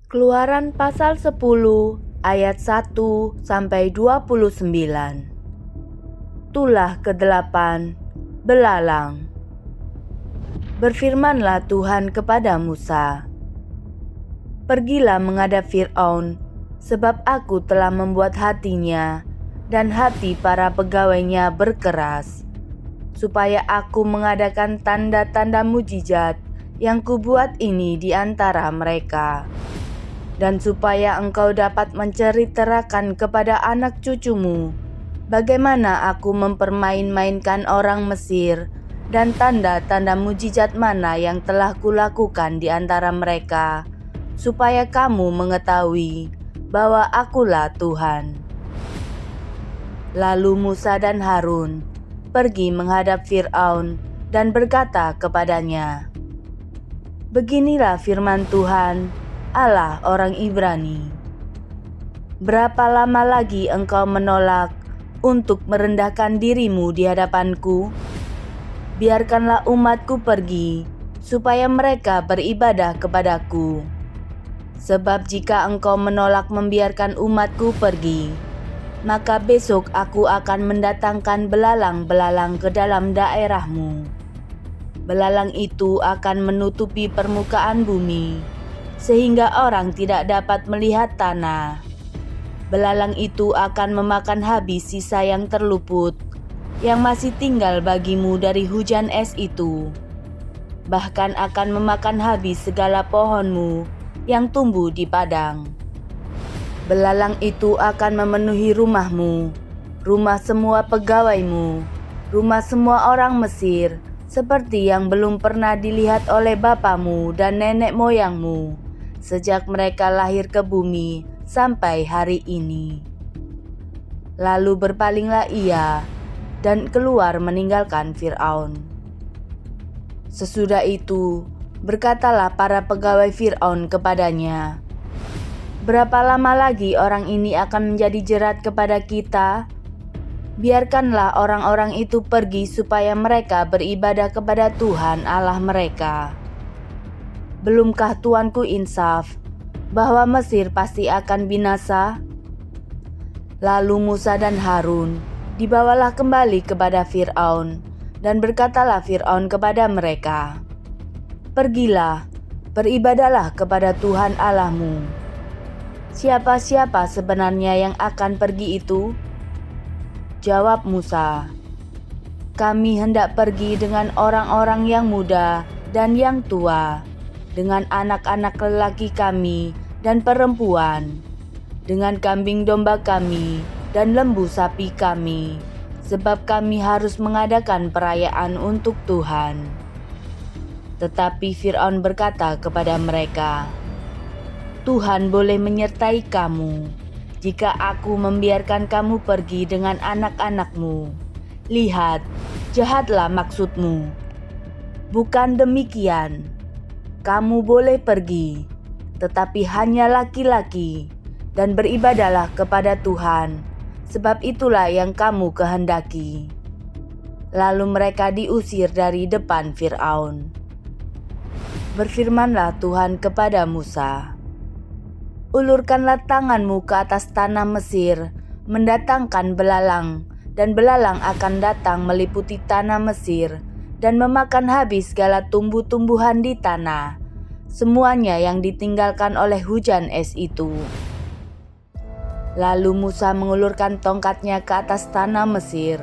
Keluaran pasal 10 ayat 1 sampai 29. Tulah ke-8, belalang. Berfirmanlah Tuhan kepada Musa, "Pergilah menghadap Fir'aun, sebab aku telah membuat hatinya dan hati para pegawainya berkeras, supaya aku mengadakan tanda-tanda mujizat yang kubuat ini di antara mereka, dan supaya engkau dapat menceritakan kepada anak cucumu bagaimana aku mempermain-mainkan orang Mesir dan tanda-tanda mujizat mana yang telah kulakukan di antara mereka, supaya kamu mengetahui bahwa akulah Tuhan." Lalu Musa dan Harun pergi menghadap Fir'aun dan berkata kepadanya, "Beginilah firman Tuhan, Allah orang Ibrani. Berapa lama lagi engkau menolak untuk merendahkan dirimu di hadapanku? Biarkanlah umatku pergi, supaya mereka beribadah kepadaku. Sebab jika engkau menolak membiarkan umatku pergi, maka besok aku akan mendatangkan belalang-belalang ke dalam daerahmu. Belalang itu akan menutupi permukaan bumi, sehingga orang tidak dapat melihat tanah. Belalang itu akan memakan habis sisa yang terluput, yang masih tinggal bagimu dari hujan es itu. Bahkan akan memakan habis segala pohonmu yang tumbuh di padang. Belalang itu akan memenuhi rumahmu, rumah semua pegawaimu, rumah semua orang Mesir, seperti yang belum pernah dilihat oleh bapamu dan nenek moyangmu, sejak mereka lahir ke bumi sampai hari ini." Lalu berpalinglah ia dan keluar meninggalkan Fir'aun. Sesudah itu, berkatalah para pegawai Fir'aun kepadanya, "Berapa lama lagi orang ini akan menjadi jerat kepada kita? Biarkanlah orang-orang itu pergi supaya mereka beribadah kepada Tuhan Allah mereka. Belumkah Tuanku insaf bahwa Mesir pasti akan binasa?" Lalu Musa dan Harun dibawalah kembali kepada Fir'aun, dan berkatalah Fir'aun kepada mereka, "Pergilah, beribadahlah kepada Tuhan Allahmu." "Siapa-siapa sebenarnya yang akan pergi itu?" jawab Musa, "Kami hendak pergi dengan orang-orang yang muda dan yang tua, dengan anak-anak lelaki kami dan perempuan, dengan kambing domba kami dan lembu sapi kami, sebab kami harus mengadakan perayaan untuk Tuhan." Tetapi Fir'aun berkata kepada mereka, "Tuhan boleh menyertai kamu jika aku membiarkan kamu pergi dengan anak-anakmu. Lihat, jahatlah maksudmu. Bukan demikian. Kamu boleh pergi, tetapi hanya laki-laki, dan beribadahlah kepada Tuhan, sebab itulah yang kamu kehendaki." Lalu mereka diusir dari depan Fir'aun. Berfirmanlah Tuhan kepada Musa, "Ulurkanlah tanganmu ke atas tanah Mesir, mendatangkan belalang, dan belalang akan datang meliputi tanah Mesir, dan memakan habis segala tumbuh-tumbuhan di tanah, semuanya yang ditinggalkan oleh hujan es itu." Lalu Musa mengulurkan tongkatnya ke atas tanah Mesir,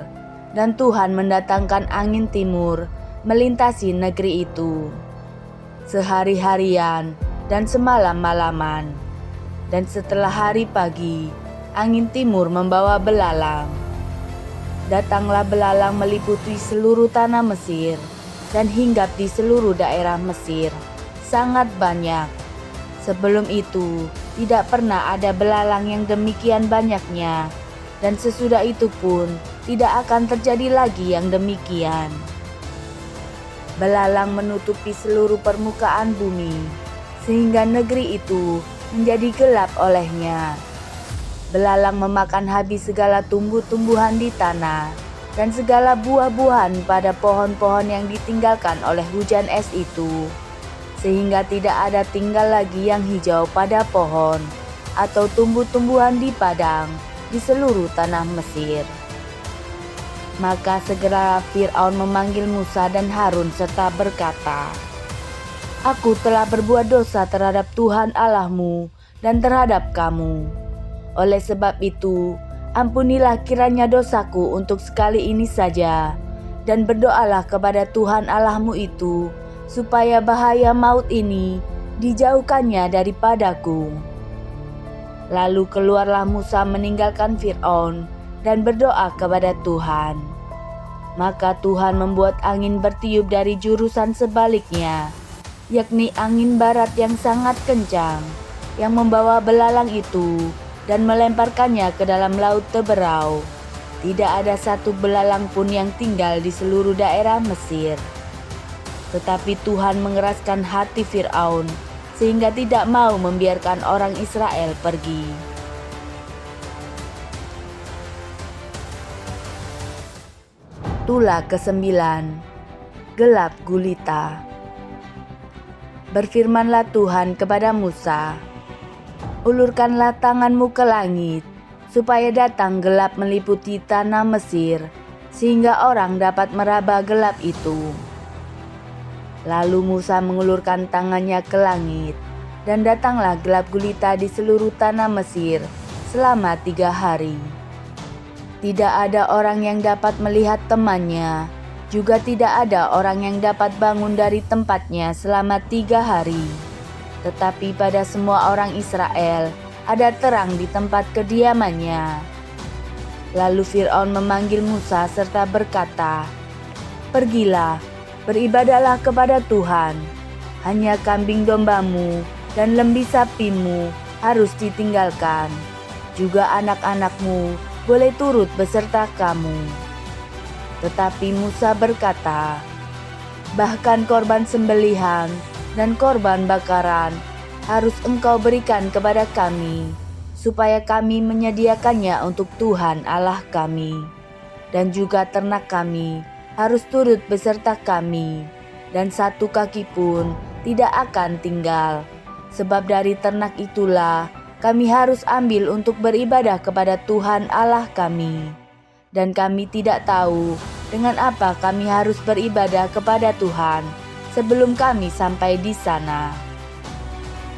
dan Tuhan mendatangkan angin timur melintasi negeri itu, sehari-harian dan semalam-malaman. Dan setelah hari pagi, angin timur membawa belalang. Datanglah belalang meliputi seluruh tanah Mesir, dan hinggap di seluruh daerah Mesir, sangat banyak. Sebelum itu, tidak pernah ada belalang yang demikian banyaknya, dan sesudah itu pun tidak akan terjadi lagi yang demikian. Belalang menutupi seluruh permukaan bumi, sehingga negeri itu menjadi gelap olehnya. Belalang memakan habis segala tumbuh-tumbuhan di tanah, dan segala buah-buahan pada pohon-pohon yang ditinggalkan oleh hujan es itu. sehingga tidak ada tinggal lagi yang hijau pada pohon atau tumbuh-tumbuhan di padang di seluruh tanah Mesir. Maka segera Fir'aun memanggil Musa dan Harun serta berkata, "Aku telah berbuat dosa terhadap Tuhan Allahmu dan terhadap kamu. Oleh sebab itu, ampunilah kiranya dosaku untuk sekali ini saja, dan berdoalah kepada Tuhan Allahmu itu, supaya bahaya maut ini dijauhkannya daripadaku." Lalu keluarlah Musa meninggalkan Fir'aun dan berdoa kepada Tuhan. Maka Tuhan membuat angin bertiup dari jurusan sebaliknya, yakni angin barat yang sangat kencang, yang membawa belalang itu dan melemparkannya ke dalam laut Teberau. Tidak ada satu belalang pun yang tinggal di seluruh daerah Mesir. Tetapi Tuhan mengeraskan hati Fir'aun, sehingga tidak mau membiarkan orang Israel pergi. Tulah ke-9, gelap gulita. Berfirmanlah Tuhan kepada Musa, "Ulurkanlah tanganmu ke langit, supaya datang gelap meliputi tanah Mesir, sehingga orang dapat meraba gelap itu." Lalu Musa mengulurkan tangannya ke langit, dan datanglah gelap gulita di seluruh tanah Mesir selama 3 hari. Tidak ada orang yang dapat melihat temannya, juga tidak ada orang yang dapat bangun dari tempatnya selama 3 hari. Tetapi pada semua orang Israel ada terang di tempat kediamannya. Lalu Fir'aun memanggil Musa serta berkata, "Pergilah, beribadahlah kepada Tuhan. Hanya kambing dombamu dan lembu sapimu harus ditinggalkan. Juga anak-anakmu boleh turut beserta kamu." Tetapi Musa berkata, "Bahkan korban sembelihan dan korban bakaran harus engkau berikan kepada kami, supaya kami menyediakannya untuk Tuhan Allah kami. Dan juga ternak kami harus turut beserta kami, dan satu kaki pun tidak akan tinggal. Sebab dari ternak itulah kami harus ambil untuk beribadah kepada Tuhan Allah kami. Dan kami tidak tahu dengan apa kami harus beribadah kepada Tuhan sebelum kami sampai di sana."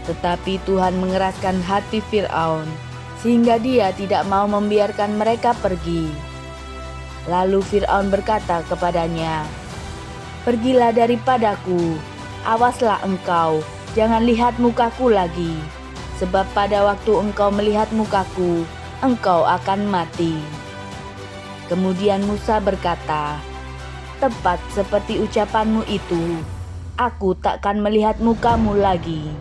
Tetapi Tuhan mengeraskan hati Fir'aun, sehingga dia tidak mau membiarkan mereka pergi. Lalu Fir'aun berkata kepadanya, "Pergilah daripadaku, awaslah engkau, jangan lihat mukaku lagi, sebab pada waktu engkau melihat mukaku, engkau akan mati." Kemudian Musa berkata, "Tepat seperti ucapanmu itu, aku takkan melihat mukamu lagi."